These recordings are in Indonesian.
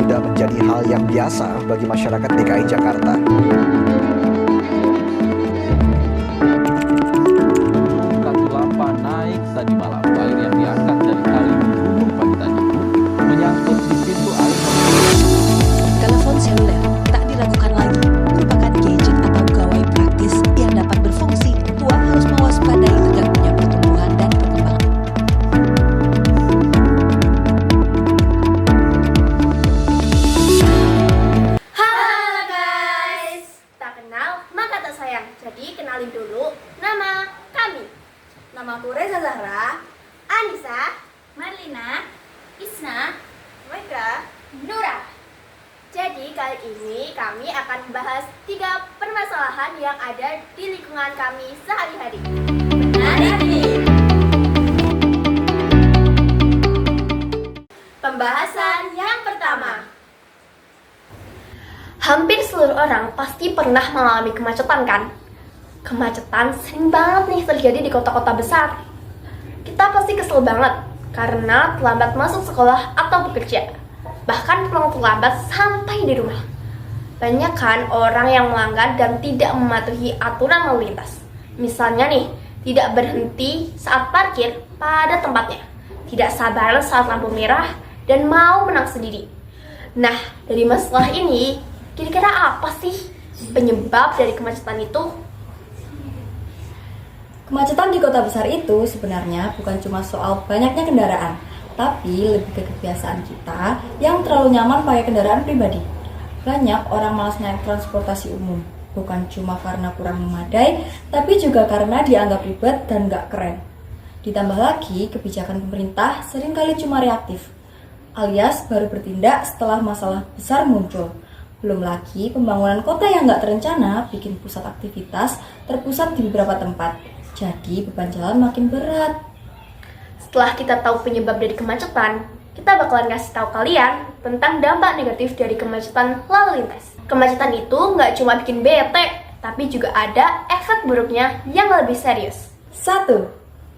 sudah menjadi hal yang biasa bagi masyarakat DKI Jakarta. Katulampa naik tadi malam. Air yang diangkat dari kali Gunung pagi tadi itu menyangkut di pintu air. Telepon seluler tak diragukan lagi merupakan gadget atau gawai praktis yang dapat berfungsi. Tuan harus mewaspadai terganggunya pertumbuhan dan perkembangan. Halo guys, tak kenal maka tak sayang. Jadi kenalin dulu nama kami. Nama aku Reza Zahra, Anissa, Marlina, Isna, Mega, Nura. Jadi kali ini kami akan membahas 3 permasalahan yang ada di lingkungan kami sehari-hari. Menarik nih. Pembahasan yang pertama. Hampir seluruh orang pasti pernah mengalami kemacetan kan? Kemacetan sering banget nih terjadi di kota-kota besar. Kita pasti kesel banget karena terlambat masuk sekolah atau bekerja. Bahkan pulang terlambat sampai di rumah. Banyak kan orang yang melanggar dan tidak mematuhi aturan lalu lintas. Misalnya nih, tidak berhenti saat parkir pada tempatnya, tidak sabar saat lampu merah, dan mau menang sendiri. Nah, dari masalah ini, kira-kira apa sih penyebab dari kemacetan itu? Kemacetan di kota besar itu sebenarnya bukan cuma soal banyaknya kendaraan, tapi lebih ke kebiasaan kita yang terlalu nyaman pakai kendaraan pribadi. Banyak orang malas naik transportasi umum, bukan cuma karena kurang memadai, tapi juga karena dianggap ribet dan gak keren. Ditambah lagi, kebijakan pemerintah seringkali cuma reaktif, alias baru bertindak setelah masalah besar muncul. Belum lagi pembangunan kota yang gak terencana bikin pusat aktivitas terpusat di beberapa tempat. Jadi beban jalan makin berat. Setelah kita tahu penyebab dari kemacetan, kita bakalan ngasih tahu kalian tentang dampak negatif dari kemacetan lalu lintas. Kemacetan itu nggak cuma bikin bete, tapi juga ada efek buruknya yang lebih serius. 1.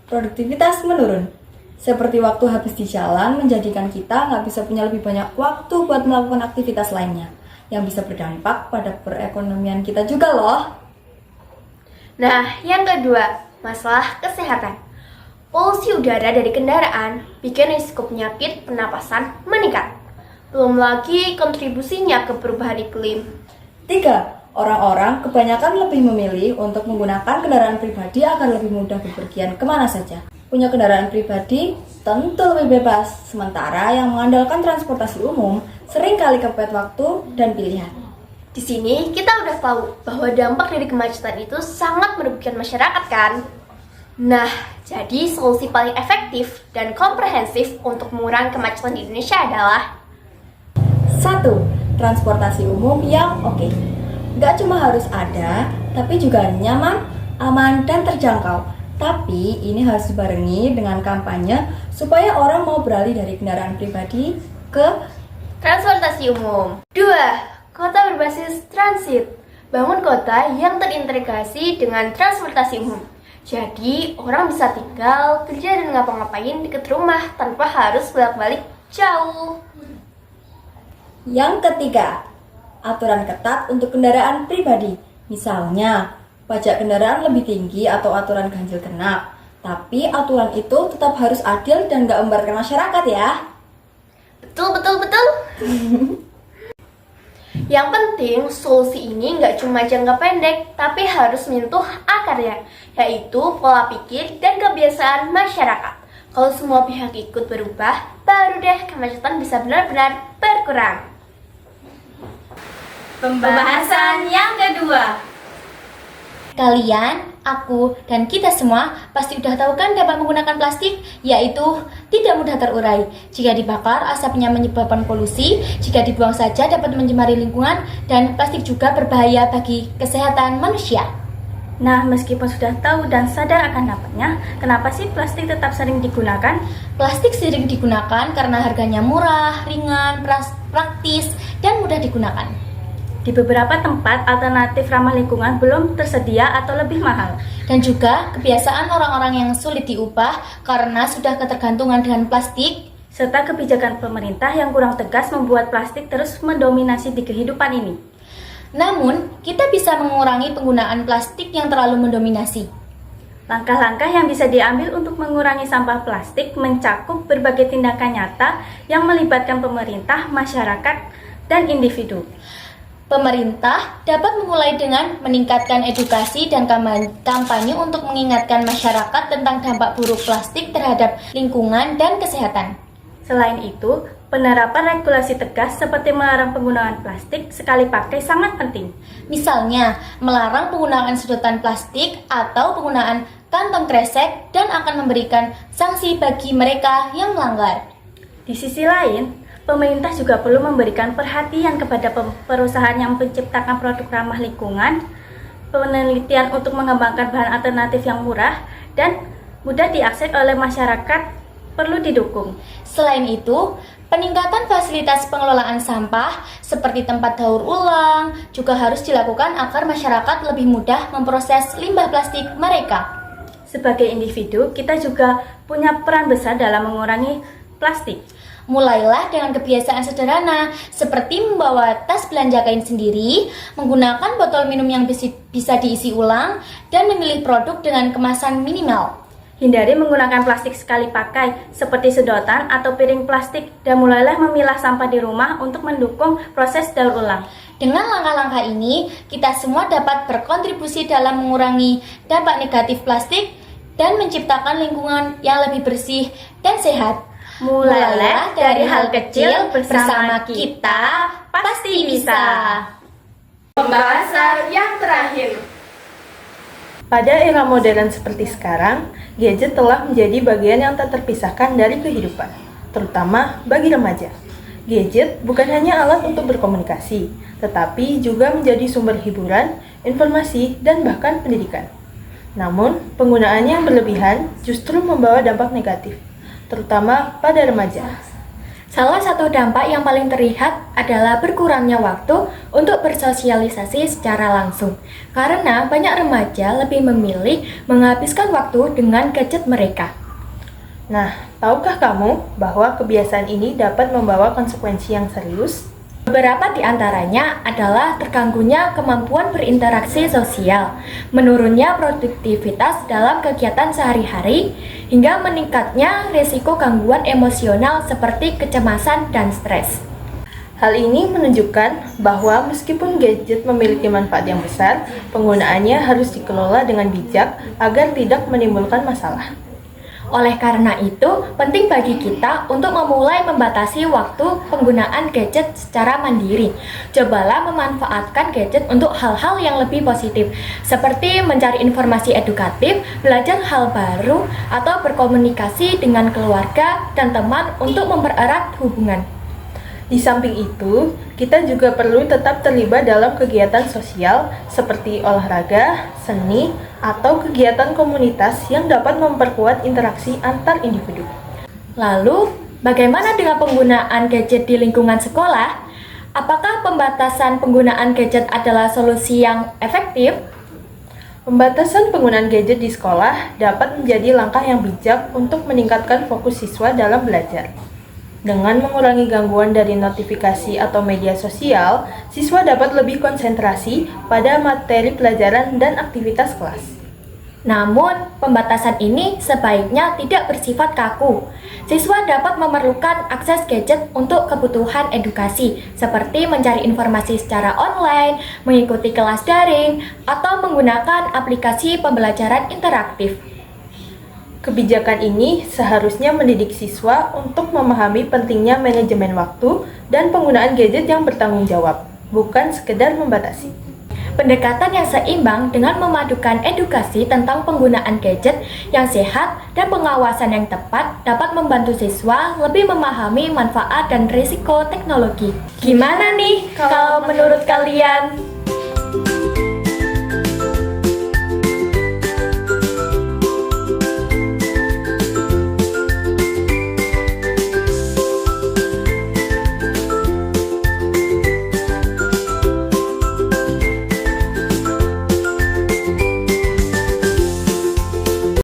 Produktivitas menurun. Seperti waktu habis di jalan menjadikan kita nggak bisa punya lebih banyak waktu buat melakukan aktivitas lainnya, yang bisa berdampak pada perekonomian kita juga loh. Nah, yang kedua, masalah kesehatan. Polusi udara dari kendaraan bikin risiko penyakit pernapasan meningkat. Belum lagi kontribusinya ke perubahan iklim. 3. Orang-orang kebanyakan lebih memilih untuk menggunakan kendaraan pribadi agar lebih mudah bepergian kemana saja. Punya kendaraan pribadi tentu lebih bebas, sementara yang mengandalkan transportasi umum seringkali kepepet waktu dan pilihan. Di sini kita udah tahu bahwa dampak dari kemacetan itu sangat merugikan masyarakat kan? Nah, jadi solusi paling efektif dan komprehensif untuk mengurangi kemacetan di Indonesia adalah 1. Transportasi umum yang oke. Nggak cuma harus ada, tapi juga nyaman, aman, dan terjangkau. Tapi ini harus dibarengi dengan kampanye supaya orang mau beralih dari kendaraan pribadi ke transportasi umum. 2. Kota berbasis transit. Bangun kota yang terintegrasi dengan transportasi umum. Jadi, orang bisa tinggal, kerja, dan ngapa-ngapain dekat rumah tanpa harus bolak-balik jauh. Yang ketiga, aturan ketat untuk kendaraan pribadi. Misalnya, pajak kendaraan lebih tinggi atau aturan ganjil genap. Tapi aturan itu tetap harus adil dan gak memberatkan masyarakat ya. Betul. Yang penting, solusi ini nggak cuma jangka pendek, tapi harus menyentuh akarnya, yaitu pola pikir dan kebiasaan masyarakat. Kalau semua pihak ikut berubah, baru deh kemacetan bisa benar-benar berkurang. Pembahasan yang kedua. Kalian, aku, dan kita semua pasti udah tahu kan dampak menggunakan plastik, yaitu tidak mudah terurai. Jika dibakar, asapnya menyebabkan polusi. Jika dibuang saja dapat mencemari lingkungan, dan plastik juga berbahaya bagi kesehatan manusia. Nah, meskipun sudah tahu dan sadar akan dampaknya, kenapa sih plastik tetap sering digunakan? Plastik sering digunakan karena harganya murah, ringan, praktis, dan mudah digunakan. Di beberapa tempat, alternatif ramah lingkungan belum tersedia atau lebih mahal. Dan juga kebiasaan orang-orang yang sulit diubah karena sudah ketergantungan dengan plastik serta kebijakan pemerintah yang kurang tegas membuat plastik terus mendominasi di kehidupan ini. Namun, kita bisa mengurangi penggunaan plastik yang terlalu mendominasi. Langkah-langkah yang bisa diambil untuk mengurangi sampah plastik mencakup berbagai tindakan nyata yang melibatkan pemerintah, masyarakat, dan individu. Pemerintah dapat memulai dengan meningkatkan edukasi dan kampanye untuk mengingatkan masyarakat tentang dampak buruk plastik terhadap lingkungan dan kesehatan. Selain itu, penerapan regulasi tegas seperti melarang penggunaan plastik sekali pakai sangat penting. Misalnya, melarang penggunaan sedotan plastik atau penggunaan kantong kresek dan akan memberikan sanksi bagi mereka yang melanggar. Di sisi lain, pemerintah juga perlu memberikan perhatian kepada perusahaan yang menciptakan produk ramah lingkungan, penelitian untuk mengembangkan bahan alternatif yang murah dan mudah diakses oleh masyarakat perlu didukung. Selain itu, peningkatan fasilitas pengelolaan sampah seperti tempat daur ulang juga harus dilakukan agar masyarakat lebih mudah memproses limbah plastik mereka. Sebagai individu, kita juga punya peran besar dalam mengurangi plastik. Mulailah dengan kebiasaan sederhana seperti membawa tas belanja kain sendiri, menggunakan botol minum yang bisa diisi ulang, dan memilih produk dengan kemasan minimal. Hindari menggunakan plastik sekali pakai seperti sedotan atau piring plastik dan mulailah memilah sampah di rumah untuk mendukung proses daur ulang. Dengan langkah-langkah ini, kita semua dapat berkontribusi dalam mengurangi dampak negatif plastik dan menciptakan lingkungan yang lebih bersih dan sehat. Mulailah dari hal kecil, bersama kita pasti bisa. Pembahasan yang terakhir. Pada era modern seperti sekarang, gadget telah menjadi bagian yang tak terpisahkan dari kehidupan, terutama bagi remaja. Gadget bukan hanya alat untuk berkomunikasi, tetapi juga menjadi sumber hiburan, informasi, dan bahkan pendidikan. Namun, penggunaannya yang berlebihan justru membawa dampak negatif, terutama pada remaja. Salah satu dampak yang paling terlihat adalah berkurangnya waktu untuk bersosialisasi secara langsung, karena banyak remaja lebih memilih menghabiskan waktu dengan gadget mereka. Nah, tahukah kamu bahwa kebiasaan ini dapat membawa konsekuensi yang serius? Beberapa di antaranya adalah terganggunya kemampuan berinteraksi sosial, menurunnya produktivitas dalam kegiatan sehari-hari, hingga meningkatnya risiko gangguan emosional seperti kecemasan dan stres. Hal ini menunjukkan bahwa meskipun gadget memiliki manfaat yang besar, penggunaannya harus dikelola dengan bijak agar tidak menimbulkan masalah. Oleh karena itu, penting bagi kita untuk memulai membatasi waktu penggunaan gadget secara mandiri. Cobalah memanfaatkan gadget untuk hal-hal yang lebih positif, seperti mencari informasi edukatif, belajar hal baru, atau berkomunikasi dengan keluarga dan teman untuk mempererat hubungan. Di samping itu, kita juga perlu tetap terlibat dalam kegiatan sosial seperti olahraga, seni, atau kegiatan komunitas yang dapat memperkuat interaksi antar individu. Lalu, bagaimana dengan penggunaan gadget di lingkungan sekolah? Apakah pembatasan penggunaan gadget adalah solusi yang efektif? Pembatasan penggunaan gadget di sekolah dapat menjadi langkah yang bijak untuk meningkatkan fokus siswa dalam belajar. Dengan mengurangi gangguan dari notifikasi atau media sosial, siswa dapat lebih konsentrasi pada materi pelajaran dan aktivitas kelas. Namun, pembatasan ini sebaiknya tidak bersifat kaku. Siswa dapat memerlukan akses gadget untuk kebutuhan edukasi, seperti mencari informasi secara online, mengikuti kelas daring, atau menggunakan aplikasi pembelajaran interaktif. Kebijakan ini seharusnya mendidik siswa untuk memahami pentingnya manajemen waktu dan penggunaan gadget yang bertanggung jawab, bukan sekedar membatasi. Pendekatan yang seimbang dengan memadukan edukasi tentang penggunaan gadget yang sehat dan pengawasan yang tepat dapat membantu siswa lebih memahami manfaat dan risiko teknologi. Gimana nih kalau menurut kalian?